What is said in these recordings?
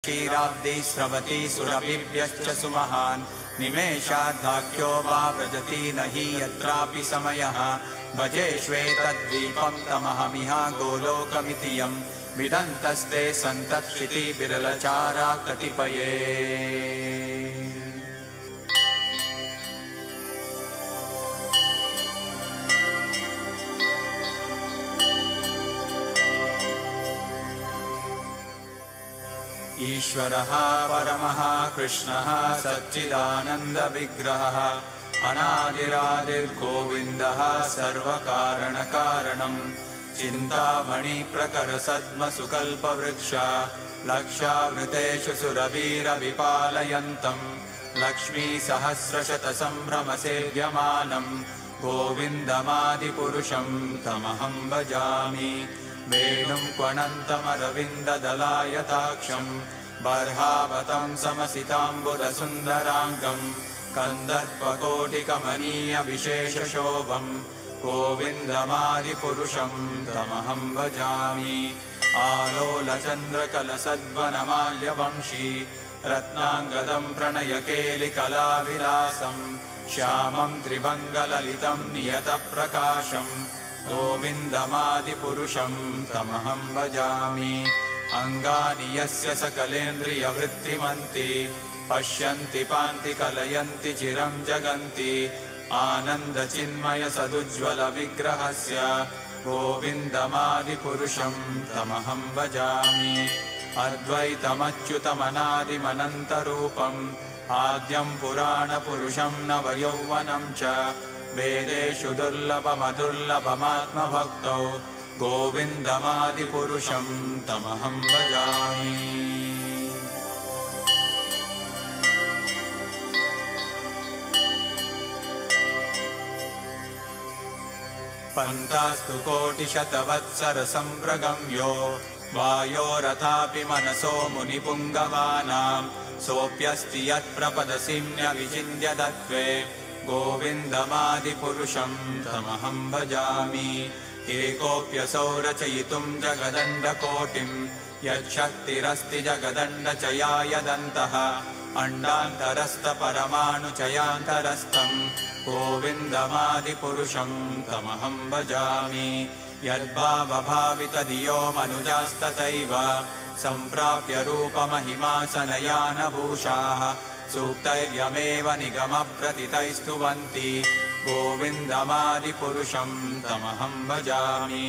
क्षीराब्दी स्रवती सुरभिभ्यश्च सुमहान् निमेषाद्वाक्यो वा व्रजति न हि यत्रापि समयः भजे श्वेतद्वीपं तमहमिह गोलोकमिति यं विदन्तस्ते सन्तत्क्षिति विरलचारा कतिपये। ईश्वरः परमः कृष्णः सच्चिदानन्दविग्रहः अनादिरादिर्गोविन्दः सर्वकारणकारणम् चिन्तामणिप्रकरसद्मसुकल्पवृक्ष लक्षावृतेषु सुरवीरविपालयन्तम् लक्ष्मीसहस्रशतसम्भ्रमसेव्यमानम् गोविन्दमादिपुरुषं तमहं भजामि। वेणुं क्वणन्तमरविन्ददलायताक्षम् बर्हावतं समसिताम्बुदसुन्दराङ्गम् कन्दर्पकोटिकमनीयविशेषशोभम् गोविन्दमादिपुरुषं तमहं भजामि। आलोलचन्द्रकलसद्वनमाल्यवंशी रत्नाङ्गदं प्रणयकेलिकलाविलासम् श्यामं त्रिभङ्गललितं नियतप्रकाशम् गोविन्दमादिपुरुषं तमहं भजामि। अङ्गानि यस्य सकलेन्द्रियवृत्तिमन्ति पश्यन्ति पान्ति कलयन्ति चिरं जगन्ति आनन्दचिन्मयसदुज्ज्वलविग्रहस्य गोविन्दमादिपुरुषं तमहं भजामि। अद्वैतमच्युतमनादिमनन्तरूपम् आद्यं पुराणपुरुषं नवयौवनं च वेदेषु दुर्लभमदुर्लभमात्मभक्तौ गोविन्दमादिपुरुषं तमहं भजामि। पन्तास्तु कोटिशतवत्सरसम्प्रगम्यो वायोरथापि मनसो मुनिपुङ्गवानां सोऽप्यस्ति यत्प्रपदसिम्न्यविचिन्त्यतत्त्वे गोविन्दमादिपुरुषं तमहं भजामि। एकोऽप्यसौ रचयितुं जगदण्डकोटिं यच्छक्तिरस्ति जगदण्डचयायदन्तः अण्डान्तरस्थपरमाणुचयान्तरस्थं गोविन्दमादिपुरुषं तमहं भजामि। यद्भावभावितधियो मनुजास्तथैव सम्प्राप्य रूपमहिमासनयानभूषाः सूक्तैर्यमेव निगमप्रतितैस्तुवन्ति गोविन्दमादिपुरुषं तमहं भजामि।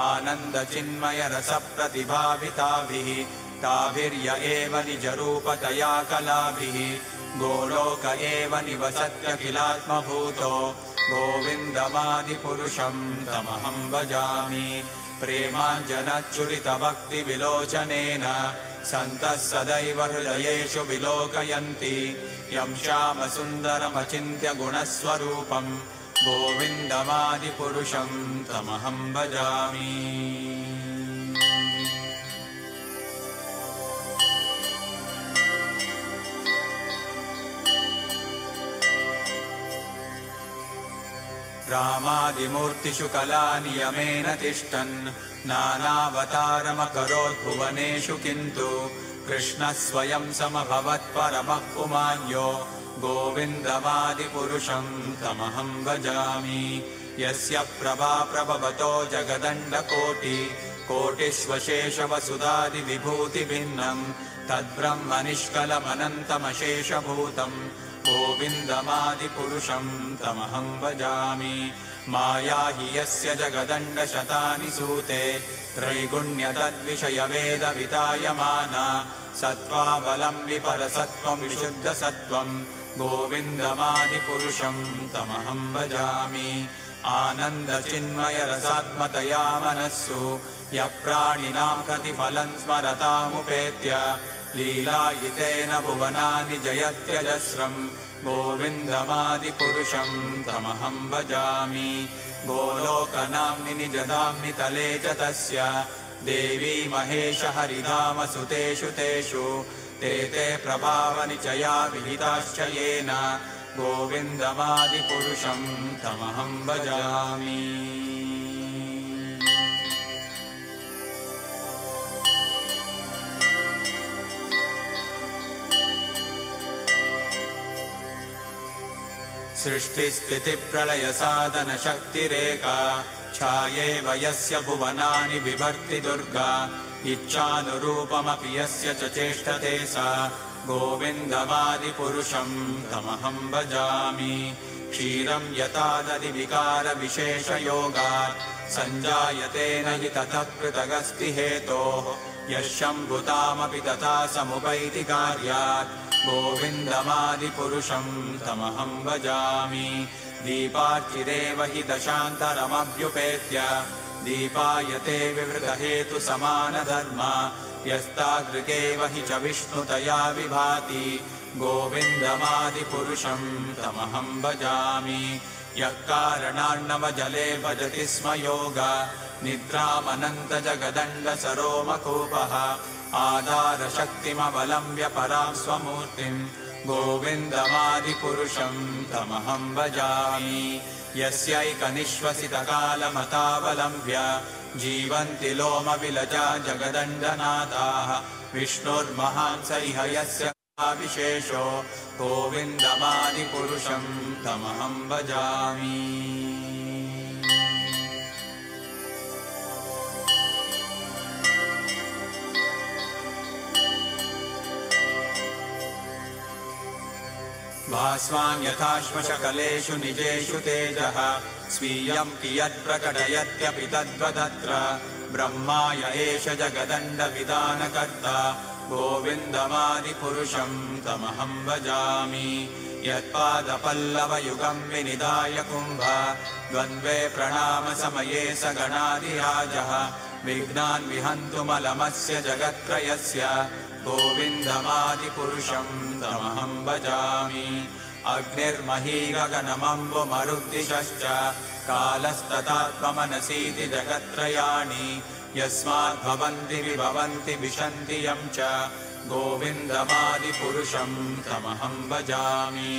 आनन्दचिन्मयरसप्रतिभाविताभिः ताभिर्य एव निजरूपतया कलाभिः गोलोक एव निवसत्यखिलात्मभूतो गोविन्दमादिपुरुषं तमहं भजामि। प्रेमाञ्जनच्चुरितभक्तिविलोचनेन सन्तः सदैव हृदयेषु विलोकयन्ति यं श्यामसुन्दरमचिन्त्य गुणस्वरूपं गोविन्दमादिपुरुषं तमहं भजामि। रामादिमूर्तिषु कलानियमेन तिष्ठन् नानावतारमकरोत् भुवनेषु किन्तु कृष्णः स्वयं समभवत् परमः पुमान्यो गोविन्दमादिपुरुषं तमहं भजामि। यस्य प्रभा प्रभवतो जगदण्डकोटिकोटिष्वशेषवसुधादिविभूतिभिन्नं तद्ब्रह्मनिष्कलमनन्तमशेषभूतं गोविन्दमादिपुरुषं तमहं भजामि। माया हि यस्य जगदण्डशतानि सूते त्रैगुण्यतद्विषयवेदवितायमाना सत्त्वाबलं विपरसत्त्वं विशुद्धसत्त्वं गोविन्दमादिपुरुषं तमहं भजामि। आनन्दचिन्मयरसात्मतया मनस्सु यः प्राणिनां प्रतिफलं स्मरतामुपेत्य लीलायितेन भुवनानि जयत्यजस्रं गोविन्दमादिपुरुषं तमहं भजामि। गोलोकनाम्नि निजधाम्नि तले च तस्य देवी महेश हरिधामसुतेषु तेषु ते प्रभावनिचया विहिताश्च येन गोविन्दमादिपुरुषं तमहं भजामि। सृष्टिस्थितिप्रलयसाधनशक्तिरेका छायेव यस्य भुवनानि बिभर्ति दुर्गा इच्छानुरूपमपि यस्य च चेष्टते सा गोविन्दमादिपुरुषं तमहं भजामि क्षीरं यथा दधिविकारविशेषयोगात् सञ्जायते न हि ततः पृथगस्ति हेतोः यः शम्भुतामपि तथा समुपैति कार्यात् गोविन्दमादिपुरुषं तमहं भजामि दीपार्चिरेव हि दशान्तरमभ्युपेत्य दीपायते विवृतहेतुसमानधर्मा यस्तादृगेव हि च विष्णुतया विभाति गोविन्दमादिपुरुषं तमहं भजामि यः कारणान्नवजले भजति स्म योगा निद्रामनन्तजगदण्डसरोमकूपः आधारशक्तिमवलम्ब्य परां स्वमूर्तिं गोविन्दमादिपुरुषं तमहं भजामि यस्यैकनिश्वसितकालमतावलम्ब्य जीवन्ति लोमविलजा जगदण्डनाथाः विष्णुर्महान् स इह यस्य विशेषो गोविन्दमादिपुरुषं तमहं भजामि भास्वां यथाश्वशकलेषु निजेषु तेजः स्वीयं कियत्प्रकटयत्यपि तद्वदत्र ब्रह्माय एष जगदण्डविधानकर्ता गोविन्दमादिपुरुषं तमहं भजामि यत्पादपल्लवयुगं विनिधाय कुम्भ द्वन्द्वे प्रणामसमये स गणाधिराजः विघ्नान् विहन्तुमलमस्य जगत्त्रयस्य गोविन्दमादिपुरुषं तमहं भजामि अग्निर्महीगगनमम्बुमरुद्दिशश्च कालस्तथात्ममनसीति जगत्त्रयाणि यस्माद्भवन्ति विभवन्ति विशन्ति यं च गोविन्दमादिपुरुषं तमहं भजामि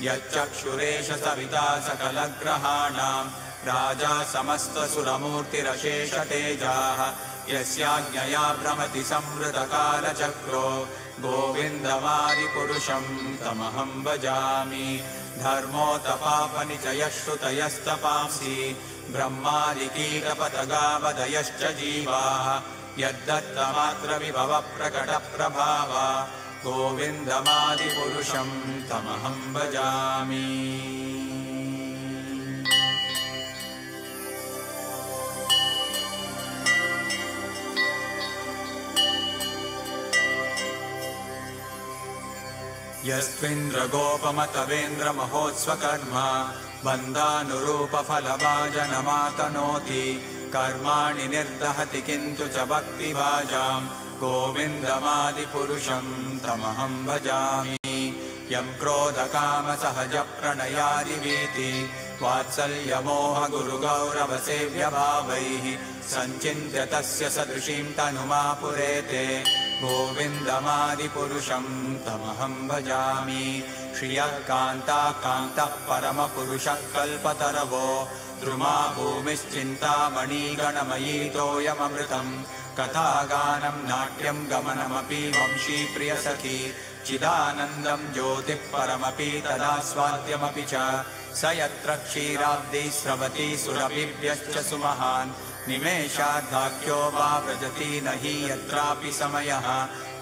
यच्चक्षुरेश सविता सकलग्रहाणां राजा समस्तसुरमूर्तिरशेषतेजाः यस्याज्ञया भ्रमति संवृतकालचक्रो गोविन्दमादिपुरुषं तमहं भजामि धर्मोतपापनिचयः श्रुतयस्तपांसि ब्रह्मादिकीटपतगावदयश्च जीवाः यद्दत्तमात्रविभवप्रकटप्रभावा गोविन्दमादिपुरुषं तमहं भजामि यस्त्विन्द्रगोपमतवेन्द्रमहोत्स्वकर्म बन्धानुरूपफलभाजनमातनोति कर्माणि निर्दहति किन्तु च भक्तिभाजां गोविन्दमादिपुरुषं तमहं भजामि यं क्रोधकामसहजप्रणयादिवीति वात्सल्यमोहगुरुगौरवसेव्यभावैः सञ्चिन्त्य तस्य सदृशीं तनुमापुरेते गोविन्दमादिपुरुषं तमहं भजामि श्रियः कान्ताकान्तः परमपुरुषः कल्पतरवो द्रुमा भूमिश्चिन्तामणिगणमयीतोऽयममृतं कथागानं नाट्यं गमनमपि वंशी प्रियसखी चिदानन्दं ज्योतिः परमपि तदास्वाद्यमपि च स यत्र क्षीराब्धिः स्रवति सुरभिभ्यश्च सुमहान् निमेषाद्वाक्यो वा व्रजति न हि यत्रापि समयः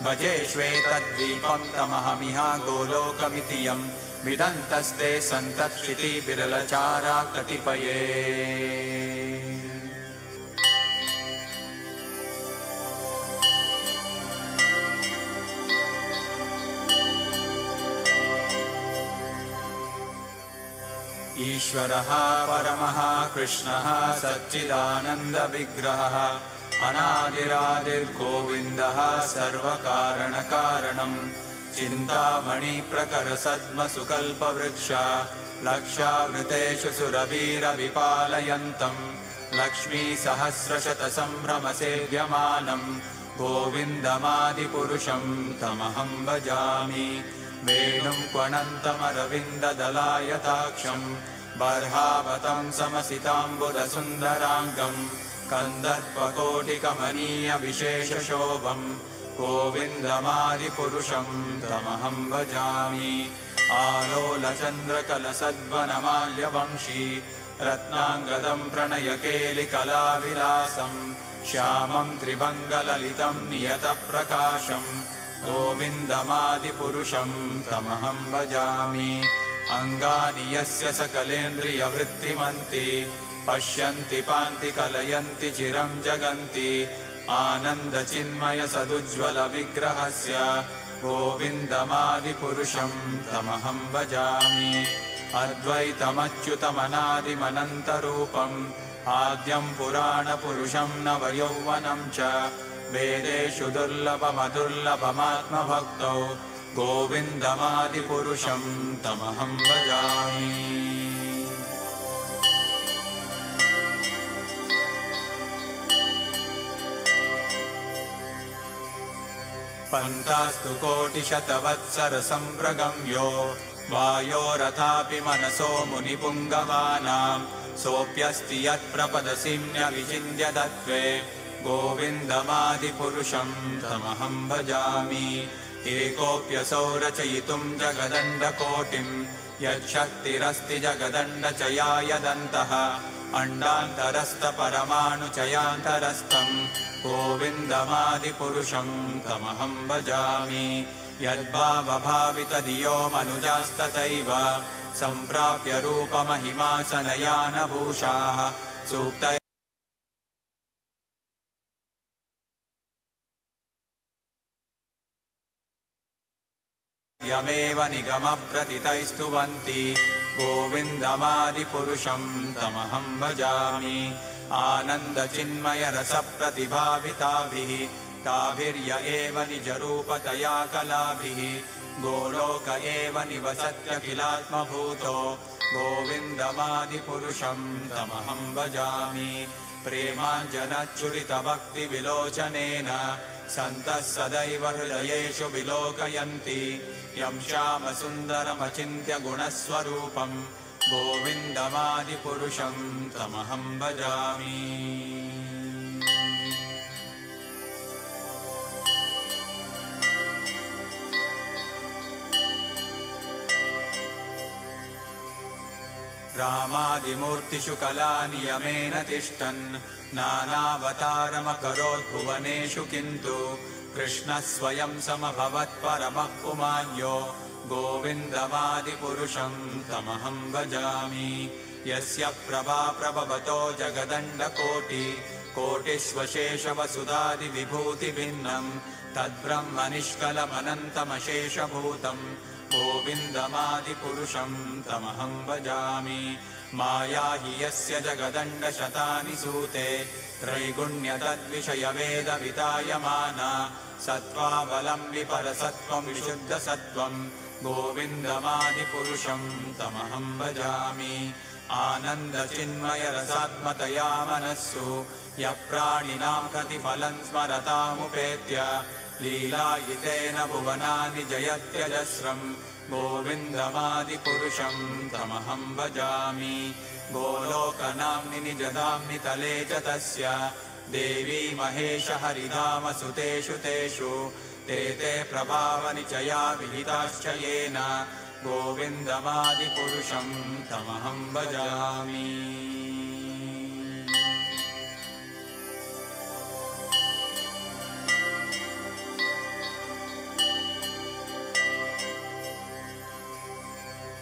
भजेष्वेतद्दीपं तमहमिह गोलोकमिति यं विदन्तस्ते सन्तक्षितिविरलचारा कतिपये ईश्वरः परमः कृष्णः सच्चिदानन्दविग्रहः अनादिरादिर्गोविन्दः सर्वकारणकारणं चिन्तामणिप्रकरसद्मसुकल्पवृक्ष लक्षावृतेषु सुरवीरविपालयन्तं लक्ष्मीसहस्रशतसम्भ्रमसेव्यमानं गोविन्दमादिपुरुषं तमहं भजामि वेणुं क्वणन्तमरविन्ददलायताक्षं बर्हावतं समसिताम्बुदसुन्दराङ्गं कन्दर्पकोटिकमनीयविशेषशोभं गोविन्दमादिपुरुषं तमहं भजामि आलोलचन्द्रकलसद्वनमाल्यवंशी रत्नाङ्गदम् प्रणयकेलिकलाविलासम् श्यामम् त्रिभङ्गललितम् नियतप्रकाशम् गोविन्दमादिपुरुषम् तमहम् भजामि। अङ्गानि यस्य सकलेन्द्रियवृत्तिमन्ति पश्यन्ति पान्ति कलयन्ति चिरम् जगन्ति आनन्दचिन्मय सदुज्ज्वलविग्रहस्य गोविन्दमादिपुरुषम् तमहम् भजामि। अद्वैतमच्युतमनादिमनन्तरूपम् आद्यम् पुराणपुरुषम् नवयौवनम् च वेदेषु दुर्लभमदुर्लभमात्मभक्तौ गोविन्दमादिपुरुषम् तमहम् भजामि। पन्तास्तु कोटिशतवत्सरसम्प्रगम्यो वायोरथापि मनसो मुनिपुङ्गवानाम् सोऽप्यस्ति यत्प्रपदसिम्न्यविचिन्त्य तत्त्वे गोविन्दमादिपुरुषम् तमहम् भजामि। एकोऽप्यसौ रचयितुम् जगदण्डकोटिम् यच्छक्तिरस्ति जगदण्डचयायदन्तः अण्डान्तरस्थपरमाणुचयान्तरस्थम् गोविन्दमादिपुरुषम् तमहम् भजामि। यद्भावभावितधियो मनुजास्तथैव सम्प्राप्य रूपमहिमासनयानभूषाः सूक्तय यमेव निगमप्रथितैस्तुवन्ति गोविन्दमादिपुरुषम् तमहम् भजामि। आनन्दचिन्मयरसप्रतिभाविताभिः ताभिर्य एव निजरूपतया कलाभिः गोलोक एव निवसत्यखिलात्मभूतो गोविन्दमादिपुरुषम् तमहम् भजामि। प्रेमाञ्जनच्चुरितभक्तिविलोचनेन सन्तः सदैव हृदयेषु विलोकयन्ति यं श्यामसुन्दरमचिन्त्य गुणस्वरूपम् गोविन्दमादिपुरुषम् तमहम् भजामि। रामादिमूर्तिषु कलानियमेन तिष्ठन् नानावतारमकरोद्भुवनेषु किन्तु कृष्णः स्वयं समभवत् परमः पुमान्यो गोविन्दमादिपुरुषम् तमहम् भजामि। यस्य प्रभा प्रभवतो जगदण्डकोटि कोटिष्वशेषवसुधादिविभूतिभिन्नम् तद्ब्रह्म निष्कलमनन्तमशेषभूतम् गोविन्दमादिपुरुषम् तमहम् भजामि। माया हि यस्य जगदण्डशतानि सूते त्रैगुण्यतद्विषयवेदवितायमाना सत्त्वाबलम् विपरसत्त्वम् विशुद्धसत्त्वम् गोविन्दमादिपुरुषम् तमहम् भजामि। आनन्दचिन्मयरसात्मतया मनस्सु यः प्राणिनाम् प्रतिफलम् स्मरतामुपेत्य लीलायितेन भुवनानि जयत्यजस्रम् गोविन्दमादिपुरुषम् तमहम् भजामि। गोलोकनाम्नि निजधाम्नि तले च तस्य देवी महेश हरिधामसुतेषु तेषु ते प्रभावनिचया विहिताश्च येन गोविन्दमादिपुरुषम् तमहम् भजामि।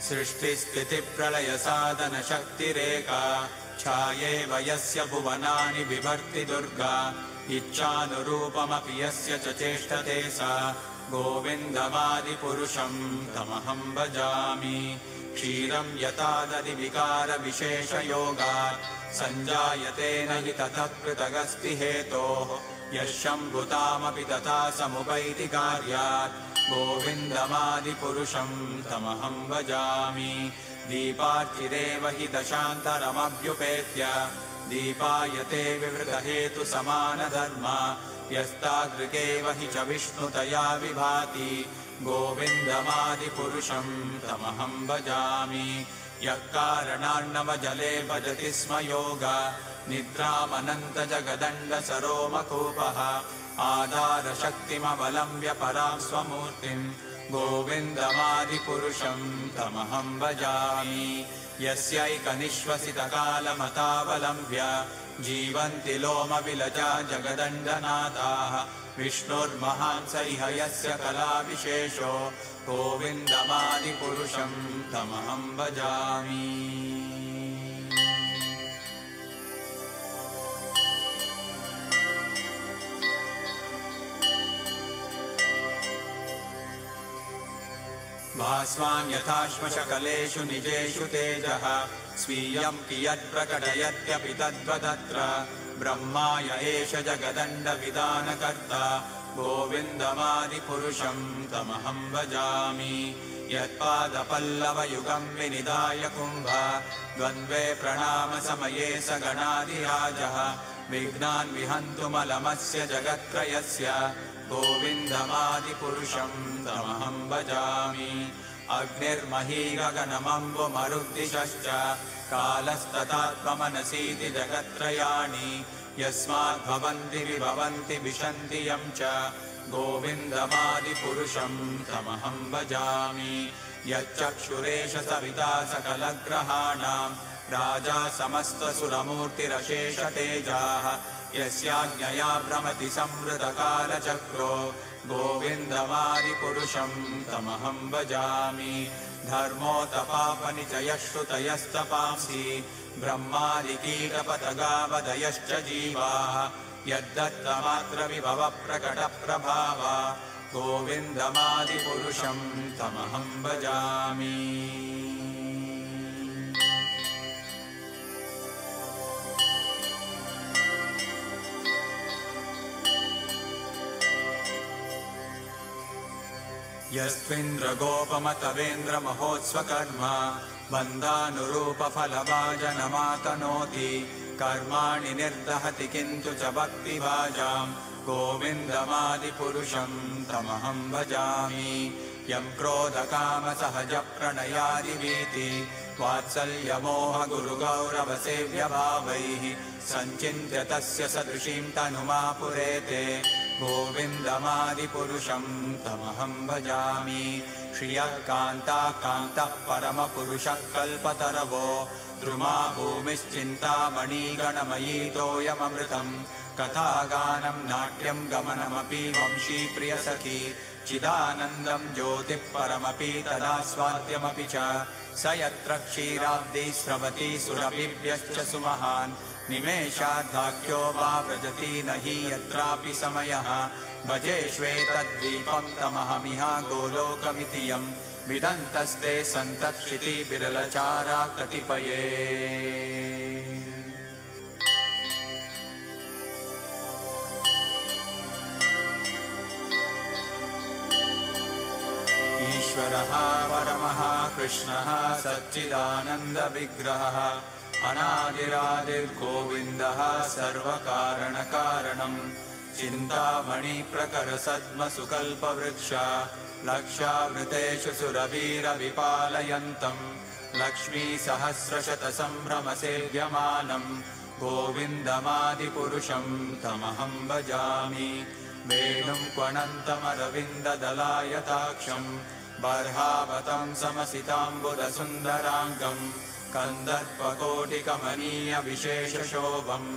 सृष्टिस्थितिप्रलयसाधनशक्तिरेका छायेव यस्य भुवनानि बिभर्ति दुर्गा इच्छानुरूपमपि यस्य च चेष्टते सा गोविन्दमादिपुरुषम् तमहम् भजामि। क्षीरम् यथा दधिविकारविशेषयोगात् सञ्जायते न हि ततः पृथगस्ति हेतोः यः शम्भुतामपि तथा समुपैति कार्यात् गोविन्दमादिपुरुषम् तमहम् भजामि। दीपार्चिरेव हि दशान्तरमभ्युपेत्य दीपायते विवृतहेतुसमानधर्म यस्तादृगेव हि च विष्णुतया विभाति गोविन्दमादिपुरुषम् तमहम् भजामि। यः कारणार्णवजले भजति स्म योग निद्रामनन्तजगदण्डसरोमकूपः आधारशक्तिमवलम्ब्य परां स्वमूर्तिम् गोविन्दमादिपुरुषं तमहं भजामि यस्यैकनिश्वसितकालमतावलम्ब्य जीवन्ति लोमविलजा जगदण्डनाथाः विष्णुर्महान् स इह यस्य कलाविशेषो गोविन्दमादिपुरुषं तमहं भजामि भास्वान् यथाश्मशकलेषु निजेषु तेजः स्वीयं कियत्प्रकटयत्यपि तद्वदत्र ब्रह्माय एष जगदण्डविधानकर्ता गोविन्दमादिपुरुषं तमहं भजामि यत्पादपल्लवयुगं विनिधाय कुम्भ द्वन्द्वे प्रणामसमये स गणाधिराजः विघ्नान् विहन्तुमलमस्य जगत्त्रयस्य गोविन्दमादिपुरुषं तमहं भजामि अग्निर्मही गगनमम्बुमरुद्दिशश्च कालस्तथात्ममनसीति जगत्त्रयाणि यस्माद्भवन्ति विभवन्ति विशन्ति यं च गोविन्दमादिपुरुषं तमहं भजामि यच्चक्षुरेश सविता सकलग्रहाणां राजा समस्तसुरमूर्तिरशेषतेजाः यस्याज्ञया भ्रमति संवृतकालचक्रो गोविन्दमादिपुरुषं तमहं भजामि धर्मोतपापनिचयश्रुतयस्तपांसि ब्रह्मादिकीटपतगावदयश्च जीवाः यद्दत्तमात्रविभवप्रकटप्रभावा गोविन्दमादिपुरुषं तमहं भजामि यस्त्विन्द्रगोपमतवेन्द्रमहोत्स्वकर्म बन्धानुरूपफलभाजनमातनोति कर्माणि निर्दहति किन्तु च भक्तिभाजां गोविन्दमादिपुरुषं तमहं भजामि यं क्रोधकामसहजप्रणयादिवीति वात्सल्यमोहगुरुगौरवसेव्यभावैः सञ्चिन्त्य तस्य सदृशीं तनुमापुरेते गोविन्दमादिपुरुषं तमहं भजामि श्रियः कान्तः कान्तः परमपुरुषः कल्पतरवो द्रुमा भूमिश्चिन्तामणिगणमयी तोयममृतम् कथागानं नाट्यं गमनमपि वंशीप्रियसखी चिदानन्दं ज्योतिः परमपि तदास्वाद्यमपि च स यत्र क्षीराब्धिः स्रवति सुरभिभ्यश्च सुमहान् निमेषाद्वाक्यो वा व्रजति न हि यत्रापि समयः भजे श्वेतद्वीपं तमहमिह गोलोकमिति यं विदन्तस्ते सन्तत्क्षितिबिरलचारा कतिपये ईश्वरः परमः कृष्णः सच्चिदानन्दविग्रहः अनादिरादिर्गोविन्दः सर्वकारणकारणम् चिन्तामणिप्रकरसद्मसुकल्पवृक्ष लक्षावृतेषु सुरवीरविपालयन्तम् लक्ष्मीसहस्रशतसम्भ्रमसेव्यमानम् गोविन्दमादिपुरुषं तमहं भजामि वेणुं क्वणन्तमरविन्ददलायताक्षं बर्हावतं समसिताम्बुदसुन्दराङ्गम् कन्दर्पकोटिकमनीयविशेषशोभम्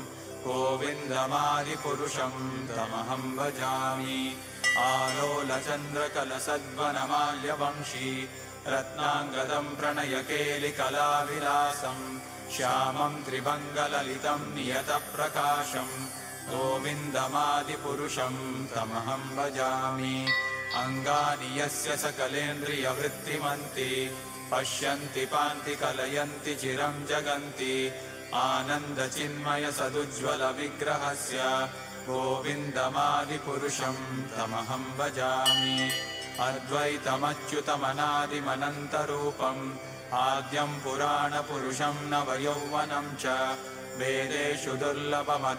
गोविन्दमादिपुरुषं तमहं भजामि आलोलचन्द्रकलसद्वनमाल्यवंशी रत्नाङ्गदं प्रणयकेलिकलाविलासं श्यामं त्रिभङ्गललितं नियतप्रकाशं गोविन्दमादिपुरुषं तमहं भजामि अङ्गानि यस्य सकलेन्द्रियवृत्तिमन्ति पश्यन्ति पान्ति कलयन्ति चिरं जगन्ति आनन्दचिन्मयसदुज्ज्वलविग्रहस्य गोविन्दमादिपुरुषं तमहं भजामि अद्वैतमच्युतमनादिमनन्तरूपम् आद्यं पुराणपुरुषं नवयौवनं च वेदेषु दुर्लभम्